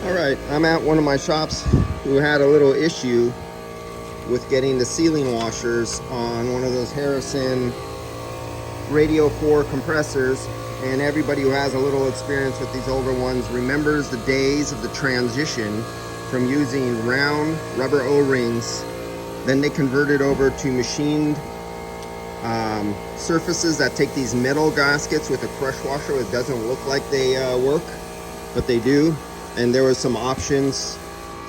Alright, I'm at one of my shops who had a little issue with getting the sealing washers on one of those Harrison Radio 4 compressors, and everybody who has a little experience with these older ones remembers the days of the transition from using round rubber O-rings. Then they converted over to machined surfaces that take these metal gaskets with a crush washer. It doesn't look like they work, but they do. And there was some options.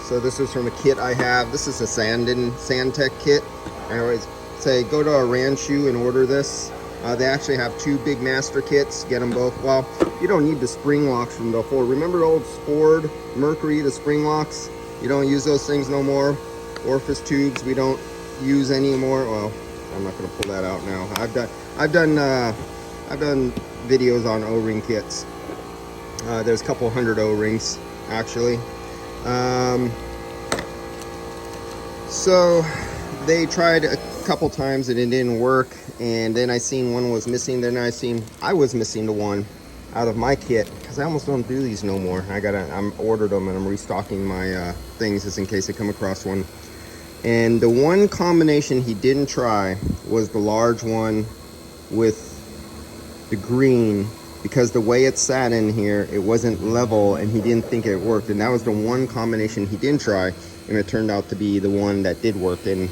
So this is from a kit I have. This is a Sandtech kit. I always say go to a Ranchu and order this. They actually have two big master kits. Get them both. Well, you don't need the spring locks from the Ford. Remember old Ford Mercury, the spring locks? You don't use those things no more. Orifice tubes we don't use anymore. Well, I'm not going to pull that out now. I've done videos on O-ring kits. There's a couple hundred O-rings actually. So they tried a couple times and it didn't work, and then I seen one was missing. Then I was missing the one out of my kit because I almost don't do these no more. I'm ordered them and I'm restocking my things just in case I come across one. And the one combination he didn't try was the large one with the green, because the way it sat in here, it wasn't level and he didn't think it worked. And that was the one combination he didn't try, and it turned out to be the one that did work. And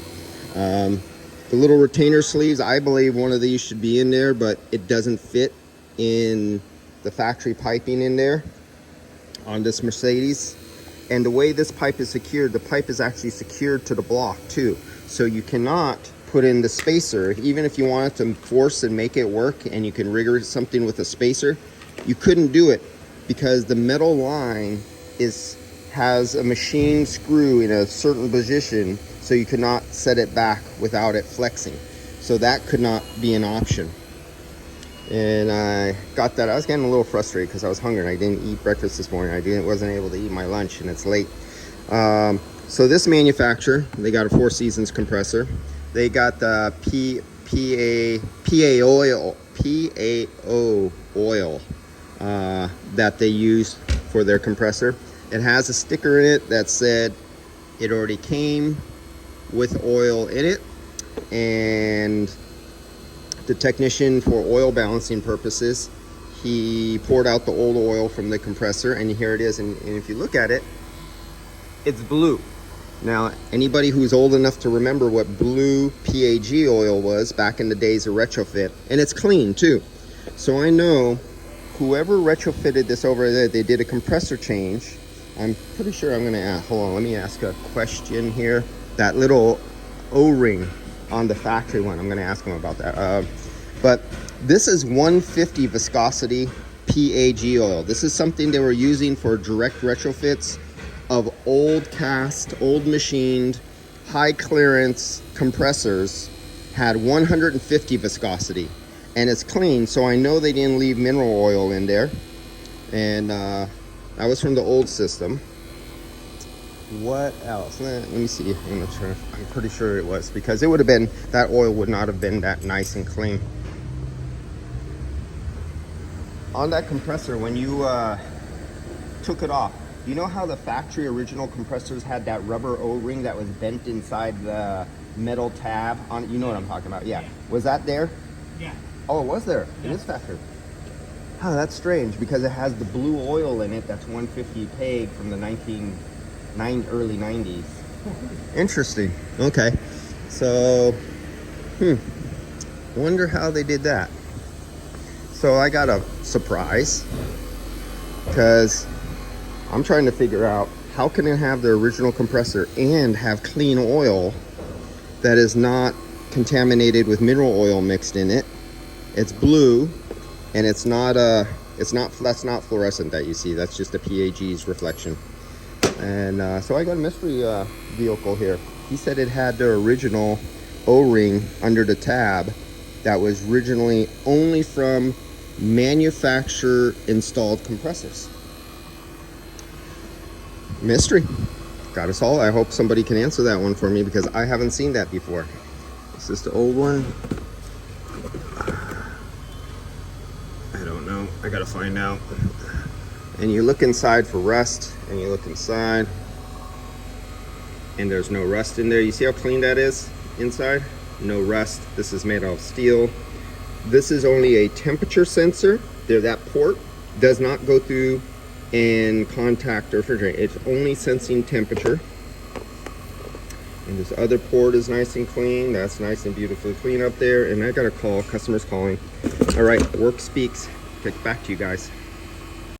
the little retainer sleeves, I believe one of these should be in there, but it doesn't fit in the factory piping in there on this Mercedes. And the way this pipe is secured, the pipe is actually secured to the block too. So you cannot put in the spacer. Even if you wanted to force and make it work and you can rigger something with a spacer, you couldn't do it because the metal line has a machine screw in a certain position, so you could not set it back without it flexing. So that could not be an option. And I got that. I was getting a little frustrated because I was hungry and I didn't eat breakfast this morning. Wasn't able to eat my lunch and it's late. So this manufacturer, they got a Four Seasons compressor. They got the PAO oil that they use for their compressor. It has a sticker in it that said it already came with oil in it, and the technician, for oil balancing purposes, he poured out the old oil from the compressor, and here it is. And if you look at it, it's blue. Now, anybody who's old enough to remember what blue PAG oil was back in the days of retrofit, and it's clean too. So I know whoever retrofitted this over there, they did a compressor change. I'm pretty sure I'm gonna ask, hold on, let me ask a question here. That little O-ring on the factory one, I'm gonna ask them about that. But this is 150 viscosity PAG oil. This is something they were using for direct retrofits of old cast, old machined, high clearance compressors. Had 150 viscosity, and it's clean, so I know they didn't leave mineral oil in there. And that was from the old system. What else? Let me see. I'm pretty sure it was, because it would have been, that oil would not have been that nice and clean. On that compressor, when you took it off, you know how the factory original compressors had that rubber O-ring that was bent inside the metal tab on it? You know what I'm talking about? Yeah. Was that there? Yeah. Oh, it was there. Yeah. It is factory. Oh, that's strange, because it has the blue oil in it. That's 150 PAG from the early 90s. Interesting. Okay. So, wonder how they did that. So I got a surprise, because I'm trying to figure out how can it have the original compressor and have clean oil that is not contaminated with mineral oil mixed in it. It's blue, and that's not fluorescent that you see. That's just the PAG's reflection. And so I got a mystery vehicle here. He said it had the original O-ring under the tab that was originally only from manufacturer installed compressors. Mystery. Got us all. I hope somebody can answer that one for me, because I haven't seen that before. Is this the old one? I don't know. I gotta find out. And you look inside for rust, and you look inside, and there's no rust in there. You see how clean that is inside? No rust. This is made out of steel. This is only a temperature sensor. There, that port does not go through and contact the refrigerant. It's only sensing temperature. And this other port is nice and clean. That's nice and beautifully clean up there. And I got a call, customers calling. All right, work speaks. Get back to you guys.